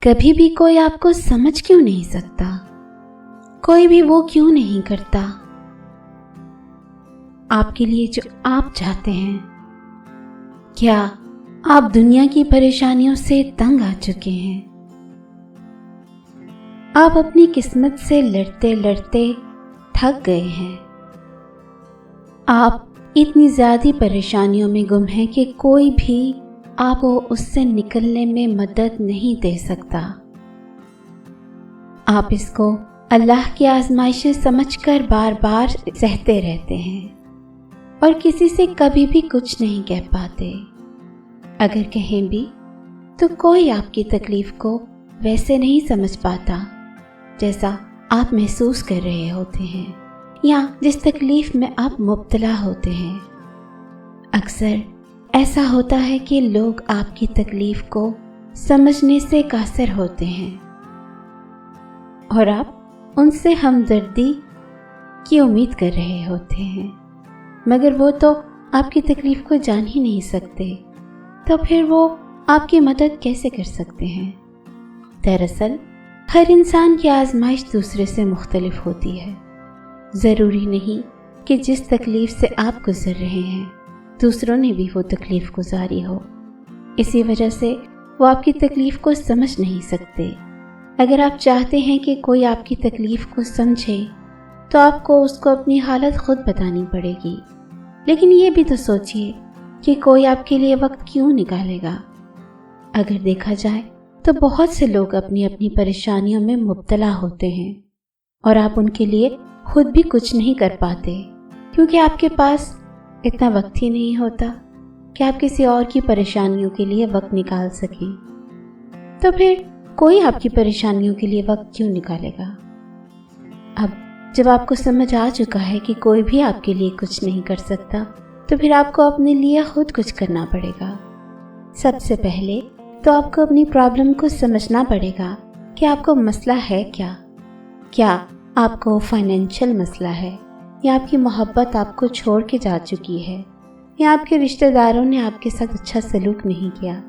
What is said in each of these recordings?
कभी भी कोई आपको समझ क्यों नहीं सकता? कोई भी वो क्यों नहीं करता आपके लिए जो आप चाहते हैं? क्या आप दुनिया की परेशानियों से तंग आ चुके हैं? आप अपनी किस्मत से लड़ते लड़ते थक गए हैं। आप इतनी ज़्यादा परेशानियों में गुम हैं कि कोई भी आपको उससे निकलने में मदद नहीं दे सकता। आप इसको अल्लाह की आजमाइशें समझकर बार बार सहते रहते हैं और किसी से कभी भी कुछ नहीं कह पाते। अगर कहें भी तो कोई आपकी तकलीफ को वैसे नहीं समझ पाता जैसा आप महसूस कर रहे होते हैं या जिस तकलीफ में आप मुब्तला होते हैं। अक्सर ऐसा होता है कि लोग आपकी तकलीफ को समझने से कासिर होते हैं और आप उनसे हमदर्दी की उम्मीद कर रहे होते हैं, मगर वो तो आपकी तकलीफ को जान ही नहीं सकते, तो फिर वो आपकी मदद कैसे कर सकते हैं? दरअसल हर इंसान की आजमाइश दूसरे से मुख्तलिफ होती है। ज़रूरी नहीं कि जिस तकलीफ से आप गुजर रहे हैं दूसरों ने भी वो तकलीफ़ गुजारी हो। इसी वजह से वो आपकी तकलीफ़ को समझ नहीं सकते। अगर आप चाहते हैं कि कोई आपकी तकलीफ़ को समझे तो आपको उसको अपनी हालत खुद बतानी पड़ेगी। लेकिन ये भी तो सोचिए कि कोई आपके लिए वक्त क्यों निकालेगा? अगर देखा जाए तो बहुत से लोग अपनी अपनी परेशानियों में मुब्तला होते हैं और आप उनके लिए खुद भी कुछ नहीं कर पाते क्योंकि आपके पास इतना वक्त ही नहीं होता कि आप किसी और की परेशानियों के लिए वक्त निकाल सकें। तो फिर कोई आपकी परेशानियों के लिए वक्त क्यों निकालेगा? अब जब आपको समझ आ चुका है कि कोई भी आपके लिए कुछ नहीं कर सकता, तो फिर आपको अपने लिए खुद कुछ करना पड़ेगा। सबसे पहले तो आपको अपनी प्रॉब्लम को समझना पड़ेगा कि आपको मसला है क्या। क्या आपको फाइनेंशियल मसला है, या आपकी मोहब्बत आपको छोड़ के जा चुकी है, या आपके रिश्तेदारों ने आपके साथ अच्छा सलूक नहीं किया,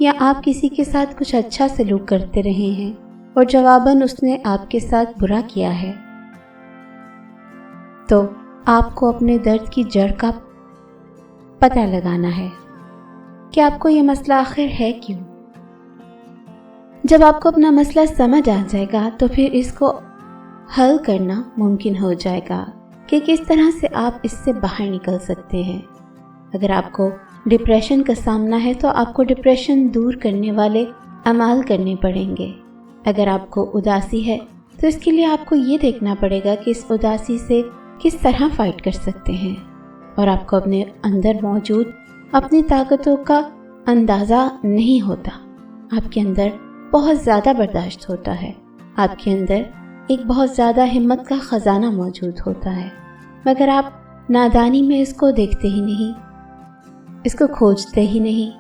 या आप किसी के साथ कुछ अच्छा सलूक करते रहे हैं और जवाबन उसने आपके साथ बुरा किया है। तो आपको अपने दर्द की जड़ का पता लगाना है कि आपको ये मसला आखिर है क्यों। जब आपको अपना मसला समझ आ जाएगा तो फिर इसको हल करना मुमकिन हो जाएगा कि किस तरह से आप इससे बाहर निकल सकते हैं। अगर आपको डिप्रेशन का सामना है तो आपको डिप्रेशन दूर करने वाले अमाल करने पड़ेंगे। अगर आपको उदासी है तो इसके लिए आपको ये देखना पड़ेगा कि इस उदासी से किस तरह फाइट कर सकते हैं। और आपको अपने अंदर मौजूद अपनी ताकतों का अंदाज़ा नहीं होता। आपके अंदर बहुत ज़्यादा बर्दाश्त होता है, आपके अंदर एक बहुत ज़्यादा हिम्मत का ख़जाना मौजूद होता है, मगर आप नादानी में इसको देखते ही नहीं, इसको खोजते ही नहीं।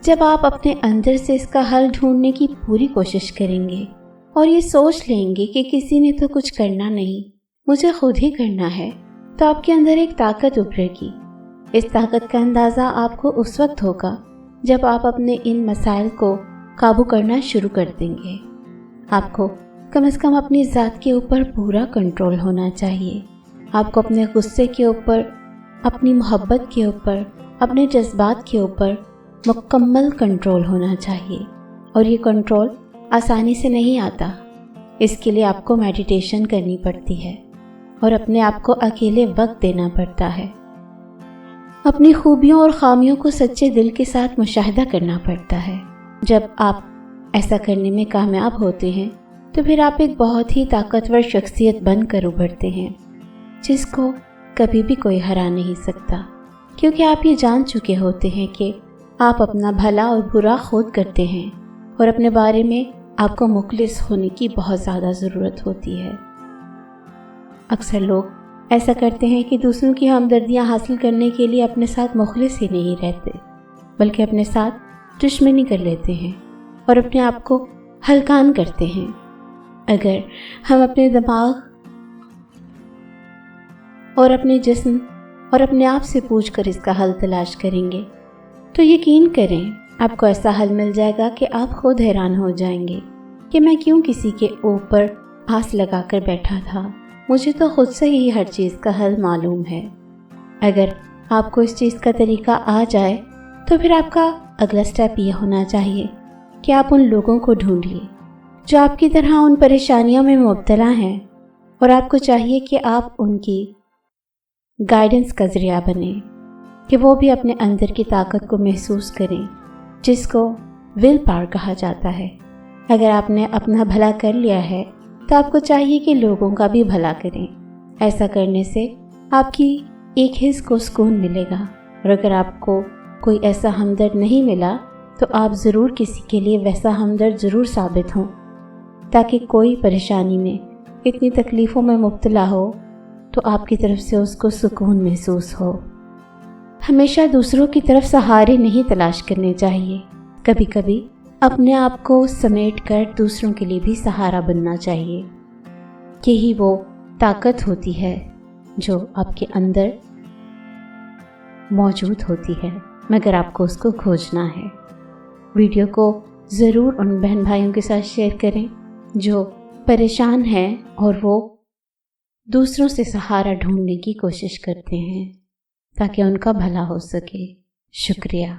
जब आप अपने अंदर से इसका हल ढूंढने की पूरी कोशिश करेंगे और ये सोच लेंगे कि किसी ने तो कुछ करना नहीं, मुझे खुद ही करना है, तो आपके अंदर एक ताकत उभरेगी। इस ताकत का अंदाज़ा आपको उस वक्त होगा जब आप अपने इन मसाइल को काबू करना शुरू कर देंगे। आपको कम से कम अपनी ज़ात के ऊपर पूरा कंट्रोल होना चाहिए। आपको अपने गुस्से के ऊपर, अपनी मोहब्बत के ऊपर, अपने जज्बात के ऊपर मुकम्मल कंट्रोल होना चाहिए। और ये कंट्रोल आसानी से नहीं आता। इसके लिए आपको मेडिटेशन करनी पड़ती है और अपने आप को अकेले वक्त देना पड़ता है। अपनी खूबियों और ख़ामियों को सच्चे दिल के साथ मुशाहिदा करना पड़ता है। जब आप ऐसा करने में कामयाब होते हैं तो फिर आप एक बहुत ही ताकतवर शख्सियत बनकर उभरते हैं जिसको कभी भी कोई हरा नहीं सकता, क्योंकि आप ये जान चुके होते हैं कि आप अपना भला और बुरा खुद करते हैं और अपने बारे में आपको मुखलिस होने की बहुत ज़्यादा ज़रूरत होती है। अक्सर लोग ऐसा करते हैं कि दूसरों की हमदर्दियाँ हासिल करने के लिए अपने साथ मुखलिस ही नहीं रहते, बल्कि अपने साथ दुश्मनी कर लेते हैं और अपने आप को हल्कान करते हैं। अगर हम अपने दिमाग और अपने जिस्म और अपने आप से पूछकर इसका हल तलाश करेंगे तो यकीन करें آپ کو ایسا حل مل جائے گا کہ آپ خود حیران ہو جائیں گے کہ میں کیوں کسی کے اوپر آس لگا کر بیٹھا تھا، مجھے تو خود سے ہی ہر چیز کا حل معلوم ہے۔ اگر آپ کو اس چیز کا طریقہ آ جائے تو پھر آپ کا اگلا سٹیپ یہ ہونا چاہیے کہ آپ ان لوگوں کو ڈھونڈیے جو آپ کی طرح ان پریشانیوں میں مبتلا ہیں، اور آپ کو چاہیے کہ آپ ان کی گائیڈنس کا ذریعہ بنیں، کہ وہ بھی اپنے اندر کی طاقت کو محسوس کریں، جس کو ول پاور کہا جاتا ہے۔ اگر آپ نے اپنا بھلا کر لیا ہے تو آپ کو چاہیے کہ لوگوں کا بھی بھلا کریں۔ ایسا کرنے سے آپ کی ایک حص کو سکون ملے گا، اور اگر آپ کو کوئی ایسا ہمدرد نہیں ملا تو آپ ضرور کسی کے لیے ویسا ہمدرد ضرور ثابت ہوں، تاکہ کوئی پریشانی میں اتنی تکلیفوں میں مبتلا ہو تو آپ کی طرف سے اس کو سکون محسوس ہو۔ ہمیشہ دوسروں کی طرف سہارے نہیں تلاش کرنے چاہیے، کبھی کبھی اپنے آپ کو سمیٹ کر دوسروں کے لیے بھی سہارا بننا چاہیے۔ یہی وہ طاقت ہوتی ہے جو آپ کے اندر موجود ہوتی ہے، مگر آپ کو اس کو کھوجنا ہے۔ ویڈیو کو ضرور ان بہن بھائیوں کے ساتھ شیئر کریں جو پریشان ہیں اور وہ دوسروں سے سہارا ڈھونڈنے کی کوشش کرتے ہیں تاکہ ان کا بھلا ہو سکے۔ شکریہ۔